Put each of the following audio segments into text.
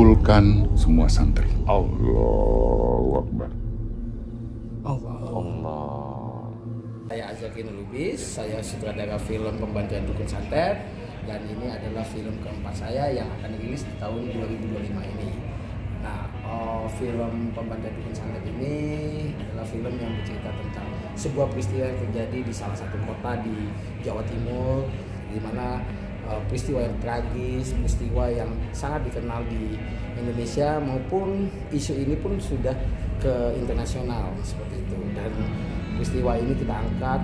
mengumpulkan semua santri. Allahu Akbar. Allah. Saya Azaki Lubis, saya sutradara film Pembantaian Dukun Santet, dan ini adalah film keempat saya yang akan rilis di tahun 2025 ini. Nah, film Pembantaian Dukun Santet ini adalah film yang bercerita tentang sebuah peristiwa yang terjadi di salah satu kota di Jawa Timur, di mana peristiwa yang tragis, peristiwa yang sangat dikenal di Indonesia, maupun isu ini pun sudah ke internasional seperti itu. Dan peristiwa ini kita angkat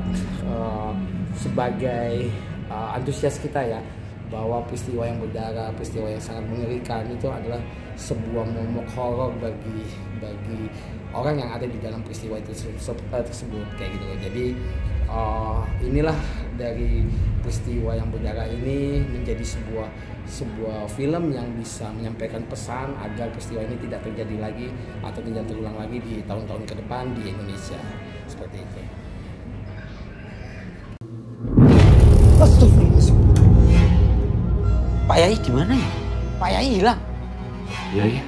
sebagai antusias kita ya, bahwa peristiwa yang berdarah, peristiwa yang sangat mengerikan itu adalah sebuah momok horor bagi orang yang ada di dalam peristiwa itu tersebut kayak gitu. Jadi inilah dari peristiwa yang berdarah ini menjadi sebuah film yang bisa menyampaikan pesan agar peristiwa ini tidak terjadi lagi atau tidak terulang lagi di tahun-tahun ke depan di Indonesia, seperti itu. Pak Yai di mana ya? Pak Yai hilang. Yai.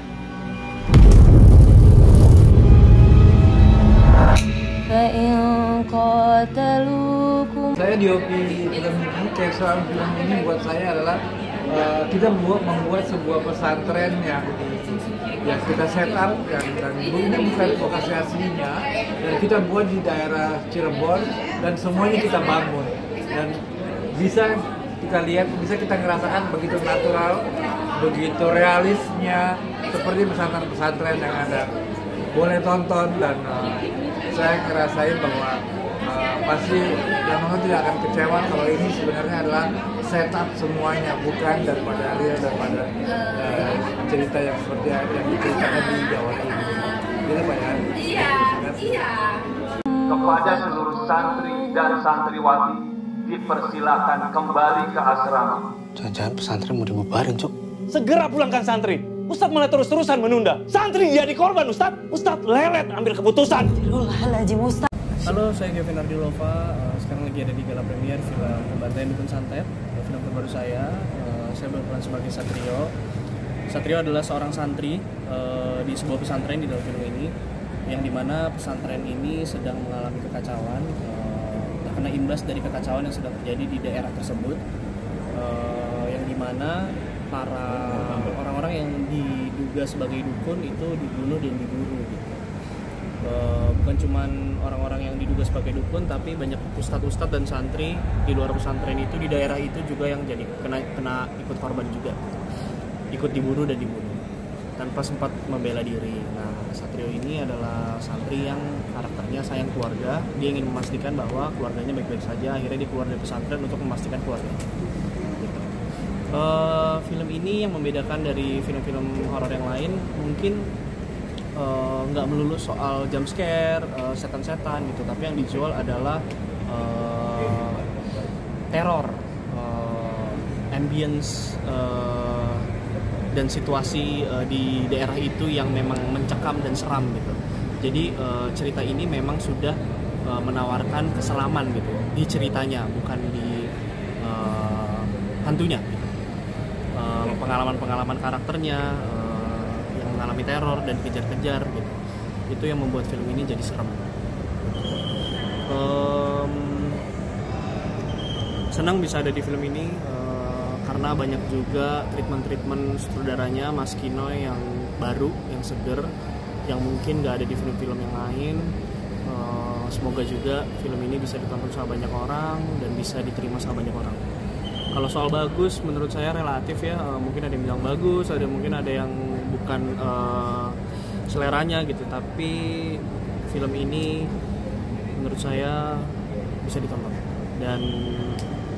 Saya DOP film ini, kesan film ini buat saya adalah kita membuat sebuah pesantren yang kita set up dan ini bukan lokasi aslinya, dan kita buat di daerah Cirebon dan semuanya kita bangun, dan bisa kita lihat, bisa kita ngerasakan begitu natural, begitu realisnya seperti pesantren-pesantren yang ada. Boleh tonton, dan saya ngerasain bahwa pasti teman-teman tidak akan kecewa kalau ini sebenarnya adalah setup semuanya, bukan daripada real, daripada cerita yang seperti yang diceritakan di Jawa Timur. Gitu Pak ya? Iya. Kepada seluruh santri dan santriwati dipersilakan kembali ke asrama. Jangan-jangan pesantren mau dibubarin, Cuk. Segera pulangkan santri. Ustadz malah terus-terusan menunda. Santri jadi korban, Ustadz. Ustadz lelet ambil keputusan. Astagfirullahaladzim, Ustadz. Halo, saya Kevin Ardilova. Sekarang lagi ada di gala premier film Pembantaian Dukun Santet, film terbaru saya. Saya berperan sebagai Satrio. Satrio adalah seorang santri di sebuah pesantren di dalam film ini, yang dimana pesantren ini sedang mengalami kekacauan, terkena imbas dari kekacauan yang sedang terjadi di daerah tersebut, yang dimana para orang-orang yang diduga sebagai dukun itu dibunuh dan diburu gitu. Bukan cuma orang-orang yang diduga sebagai dukun, tapi banyak ustadz-ustadz dan santri di luar pesantren itu, di daerah itu juga yang jadi kena ikut korban juga, ikut diburu dan dibunuh tanpa sempat membela diri. Nah, Satrio ini adalah santri yang karakternya sayang keluarga. Dia ingin memastikan bahwa keluarganya baik-baik saja. Akhirnya dia keluar dari pesantren untuk memastikan keluarganya. Gitu. Film ini yang membedakan dari film-film horor yang lain mungkin nggak melulu soal jump scare, setan-setan gitu, tapi yang dijual adalah teror, ambience, dan situasi di daerah itu yang memang mencekam dan seram gitu. Jadi cerita ini memang sudah menawarkan keselaman gitu di ceritanya, bukan di hantunya. Pengalaman-pengalaman karakternya yang mengalami teror dan kejar-kejar gitu. Itu yang membuat film ini jadi serem. Senang bisa ada di film ini karena banyak juga treatment sutradaranya Mas Kino yang baru, yang seger, yang mungkin gak ada di film-film yang lain. Semoga juga film ini bisa ditonton sama banyak orang dan bisa diterima sama banyak orang. Kalau soal bagus, menurut saya relatif ya. Mungkin ada yang bilang bagus, mungkin ada yang bukan seleranya gitu. Tapi film ini menurut saya bisa ditonton dan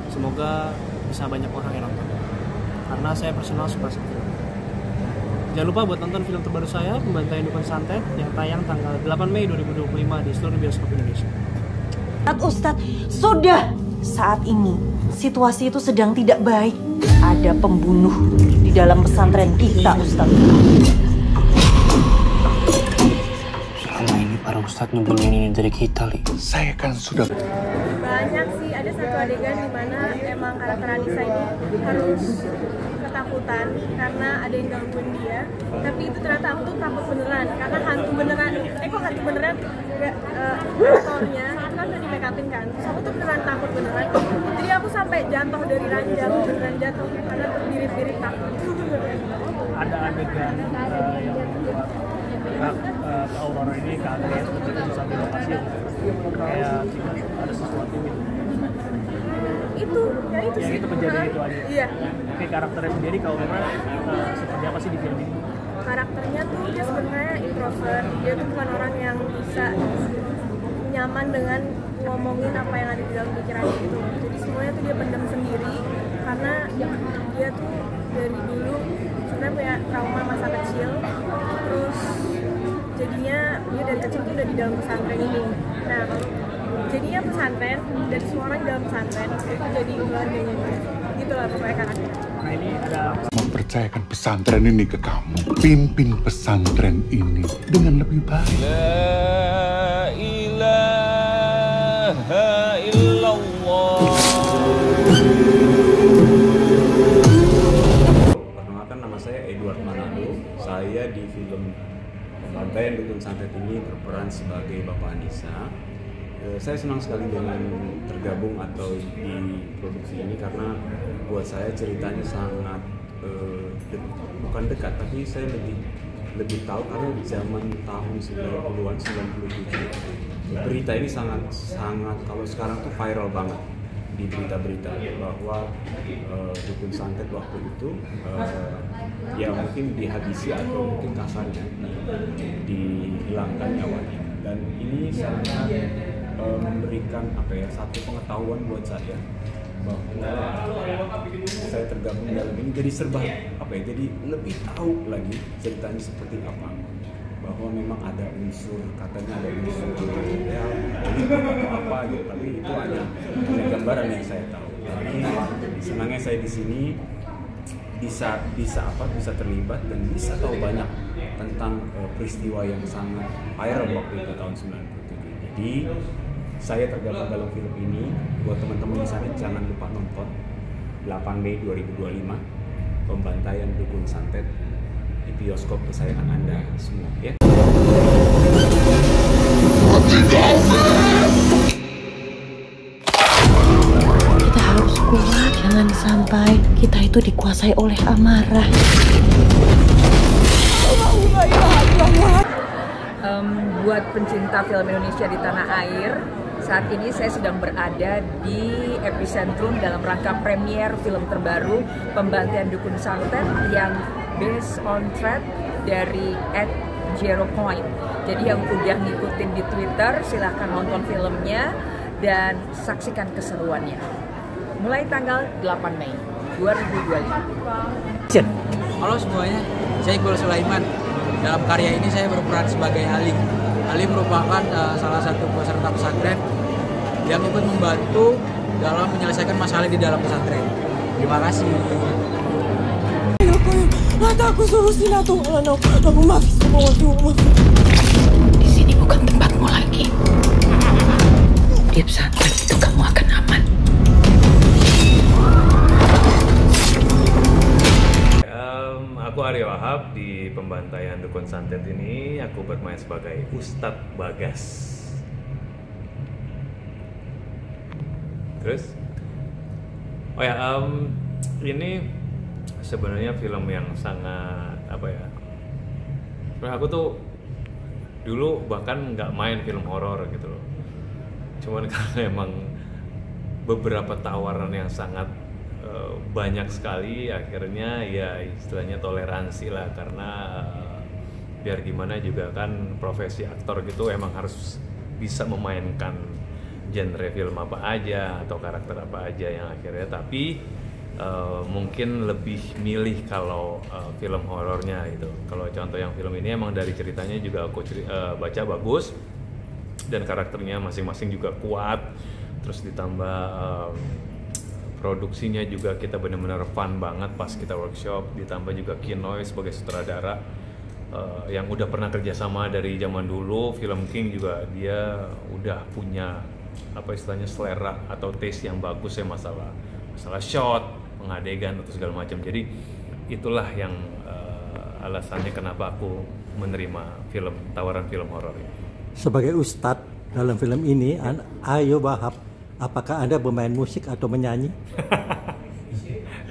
semoga bisa banyak orang yang nonton. Karena saya personal suka sama film. Jangan lupa buat nonton film terbaru saya, Pembantaian Dukun Santet, yang tayang tanggal 8 Mei 2025 di seluruh bioskop Indonesia. Ustadz, sudah! Saat ini, situasi itu sedang tidak baik. Ada pembunuh di dalam pesantren kita, Ustadz. Selama ini para ustadz nyembunyiin ini dari kita, Li. Saya kan sudah... Banyak sih, ada satu adegan di mana emang karakter Anissa ini harus ketakutan ketakutan karena ada yang gangguin dia, tapi itu ternyata aku tuh takut beneran karena hantu beneran, kok hantu beneran nggak, aktornya itu kan udah di make upin kan, terus aku tuh beneran takut beneran, jadi aku sampai jatuh dari ranjang, beneran jatuh karena terbirit-birit takut. Ada adegan yang membuat Aurora ini kaget ketika di samping lokasi, kayak ada sesuatu gitu. Itu yang sih. itu kejadian itu aja. Iya. Oke, karakternya sendiri kalau Aurora seperti apa sih di film ini? Karakternya tuh dia sebenarnya introvert, dia tuh bukan orang yang bisa nyaman dengan ngomongin apa yang ada di dalam pikirannya gitu. Jadi semuanya tuh dia pendam sendiri karena dia tuh dari dulu sebenarnya punya trauma masa kecil, terus jadinya dia dari kecil tuh udah di dalam pesantren ini. Nah, jadinya pesantren, dari semua orang di dalam pesantren itu jadi keluarganya dia. Gitulah pokoknya karakter. Nah, ini ada Mempercayakan pesantren ini ke kamu. Pimpin pesantren ini dengan lebih baik. La ilaha illallah. Perkenalkan, nama saya Edward Manado. Saya di film Pembantaian Dukun Santet ini berperan sebagai Bapak Anissa. Saya senang sekali dengan tergabung atau di produksi ini karena buat saya ceritanya sangat bukan dekat, tapi saya lebih tahu karena di zaman tahun 90-an, 97 berita ini sangat kalau sekarang tuh viral banget di berita-berita bahwa dukun santet waktu itu ya mungkin dihabisi atau mungkin kasarnya dihilangkan nyawanya, dan ini sangat memberikan satu pengetahuan buat saya bahwa saya tergabung dalam ini, jadi serba jadi lebih tahu lagi ceritanya seperti apa, bahwa memang ada unsur, katanya ada unsur ya atau apa gitu, tapi itu hanya gambaran yang saya tahu. Tapi senangnya saya di sini bisa terlibat dan bisa tahu banyak tentang peristiwa yang sangat viral waktu itu tahun 97. Jadi saya tergabung dalam film ini. Buat teman-teman di sana jangan lupa nonton 8 Mei 2025 Pembantaian Dukun Santet di bioskop kesayangan Anda semua ya. Kita harus kuat, jangan sampai kita itu dikuasai oleh amarah. Buat pencinta film Indonesia di tanah air, saat ini saya sedang berada di epicentrum dalam rangka premier film terbaru Pembantaian Dukun Santet yang based on thread dari @zeropoint. Jadi yang udah ngikutin di Twitter silahkan nonton filmnya dan saksikan keseruannya. Mulai tanggal 8 Mei 2025. Halo semuanya, saya Iqbal Sulaiman. Dalam karya ini saya berperan sebagai Ali. Ali merupakan salah satu peserta pesantren yang ikut membantu dalam menyelesaikan masalah di dalam pesantren. Terima kasih. Di sini bukan tempatmu lagi. Di pesantren itu kamu akan aman. Aku Aryo Wahab. Di Pembantaian Dukun Santet ini aku bermain sebagai Ustadz Bagas. Terus, ini sebenarnya film yang sangat aku tuh dulu bahkan nggak main film horor gitu loh. Cuman karena emang beberapa tawaran yang sangat banyak sekali, akhirnya ya istilahnya toleransi lah, karena biar gimana juga kan profesi aktor gitu emang harus bisa memainkan genre film apa aja atau karakter apa aja yang akhirnya, tapi mungkin lebih milih kalau film horornya gitu. Kalau contoh yang film ini emang dari ceritanya juga aku baca bagus dan karakternya masing-masing juga kuat, terus ditambah produksinya juga kita benar-benar fun banget pas kita workshop, ditambah juga Kinoy sebagai sutradara yang udah pernah kerjasama dari zaman dulu. Film King juga dia udah punya istilahnya selera atau taste yang bagus ya, masalah shot, pengadegan atau segala macam. Jadi itulah yang alasannya kenapa aku menerima tawaran film horor ini. Sebagai ustadz dalam film ini, Ayo Wahab, apakah Anda bermain musik atau menyanyi?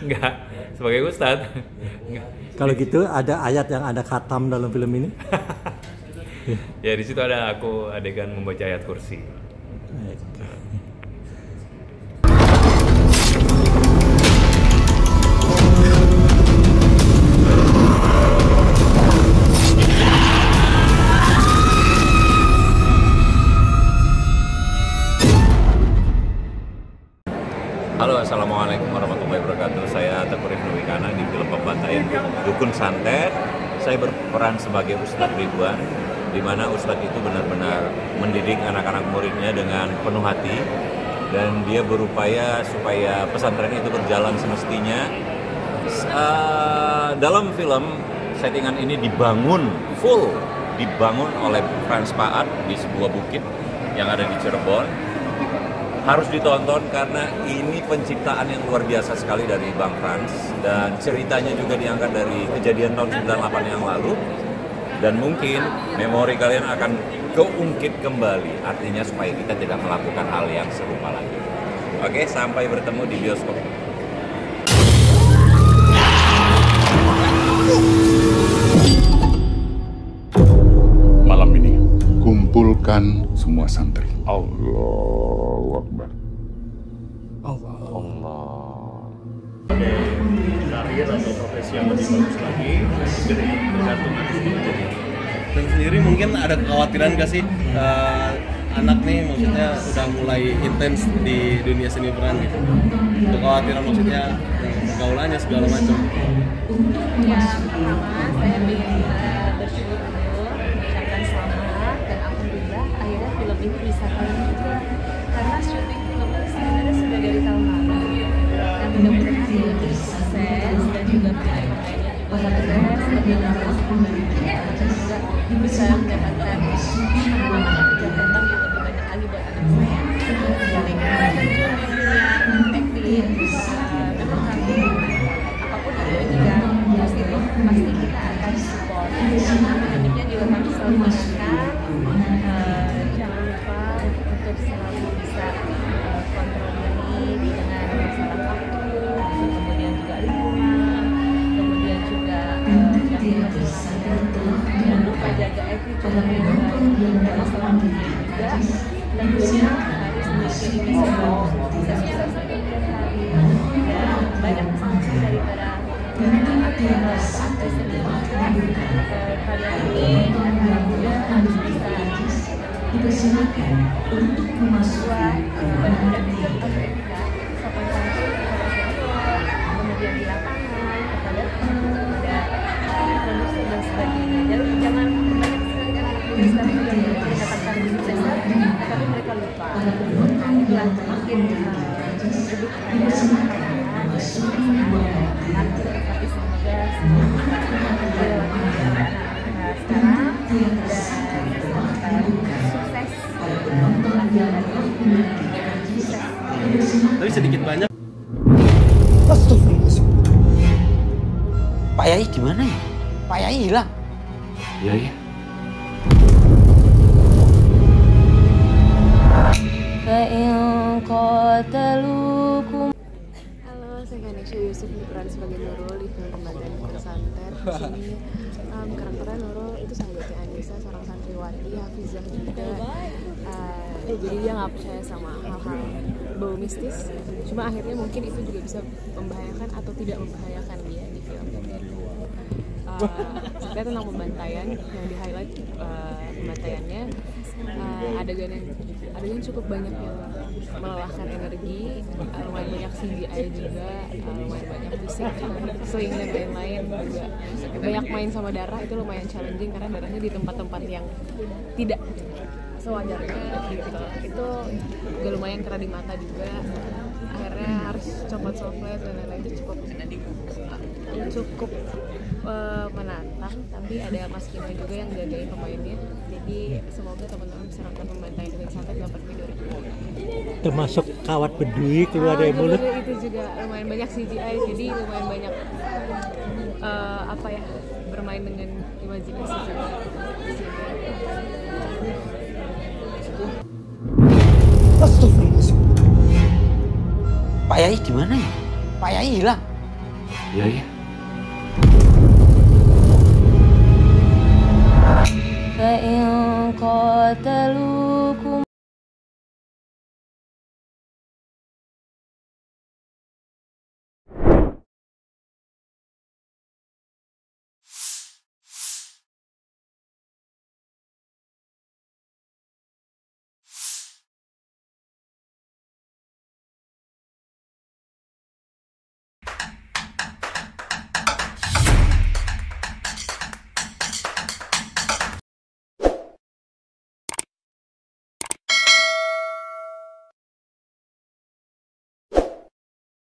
Enggak, sebagai ustadz. Kalau gitu ada ayat yang Anda khatam dalam film ini? Ya di situ ada aku adegan membaca ayat kursi. Halo, assalamualaikum warahmatullahi wabarakatuh. Saya Teguh Rifnu Wikana di film Pembantaian Dukun Santet. Saya berperan sebagai Ustadz Ridwan, di mana Ustadz itu benar-benar mendidik anak-anak muridnya dengan penuh hati, dan dia berupaya supaya pesantren itu berjalan semestinya. Dalam film, settingan ini dibangun oleh Frans Paat di sebuah bukit yang ada di Cirebon. Harus ditonton karena ini penciptaan yang luar biasa sekali dari Bang Frans, dan ceritanya juga diangkat dari kejadian tahun 98 yang lalu, dan mungkin memori kalian akan keungkit kembali, artinya supaya kita tidak melakukan hal yang serupa lagi. Oke, sampai bertemu di bioskop. Malam ini kumpulkan semua santri. Allahu Akbar. Allah. Karir atau profesi yang lebih bagus lagi tergantung dan sendiri. Mungkin ada kekhawatiran gak sih anak nih, maksudnya udah mulai intens di dunia seni peran gitu, kekhawatiran maksudnya pergaulannya segala macam? Ya, pertama saya ingin bersyukur dulu, mengucapkan selamat, dan alhamdulillah akhirnya film ini bisa tayang juga, karena syuting film ini sebenarnya sudah dari tahun lalu, dan mudah-mudahan film ini sukses dan juga pemain-pemainnya juga sukses, lebih bagus, dan juga bisa mendapatkan pengalaman jam terbang yang lebih banyak lagi buat anak saya. Ketika terjun di dunia acting, memang kami apapun itu jika positif pasti kita akan support. Uniknya juga kami selalu mengingatkan jangan lupa untuk selalu bisa kontrol diri dengan masalah waktu, kemudian juga lingkungan, kemudian juga jangan lupa jaga attitude dan masalah diri juga, dan tentunya harus memiliki image bisa sukses di kemudian hari, dan banyak pesan daripada artis ini. Kalian ini juga harus bisa dipersilakan untuk memasuki dan juga mereka sopan santun kepada senior, kemudian di lapangan kepada produser dan sebagainya. Jadi jangan banyak sekali anak muda sekarang yang mendapatkan kesuksesan, tapi mereka lupa. Nah, itulah mungkin lebih kepada tapi semoga sekarang dan sukses. Tapi sedikit banyak. Pak Yai di mana ya? Pak Yai hilang. Iya ya. Halo, saya Ganesha Yusuf, berperan sebagai Nurul di film Pembantaian Dukun Santet. Di sini karakternya Nurul itu sahabatnya Anissa, seorang santriwati, hafizah juga. Jadi dia nggak percaya sama hal-hal bau mistis. Cuma akhirnya mungkin itu juga bisa membahayakan atau tidak membahayakan dia di film ini. Sebenarnya tentang pembantaian yang di highlight pembantaiannya, adegan cukup banyak yang melelahkan energi, lumayan banyak CGI juga, lumayan banyak fisik, sling dan lain-lain juga. Banyak main sama darah, itu lumayan challenging karena darahnya di tempat-tempat yang tidak sewajarnya gitu. Itu juga lumayan kena di mata juga. Akhirnya harus copot software dan lain-lain, itu cukup menantang. nanti ada Mas Kino juga yang jagain pemainnya. Jadi semoga teman-teman bisa nonton Pembantaian Dukun Santet 8 Mei 2020. Termasuk kawat bedui keluar dari mulut. Itu juga lumayan banyak CGI, jadi lumayan banyak bermain dengan imajinasi juga. Pak Yai di mana ya? Pak Yai hilang. Iya, iya.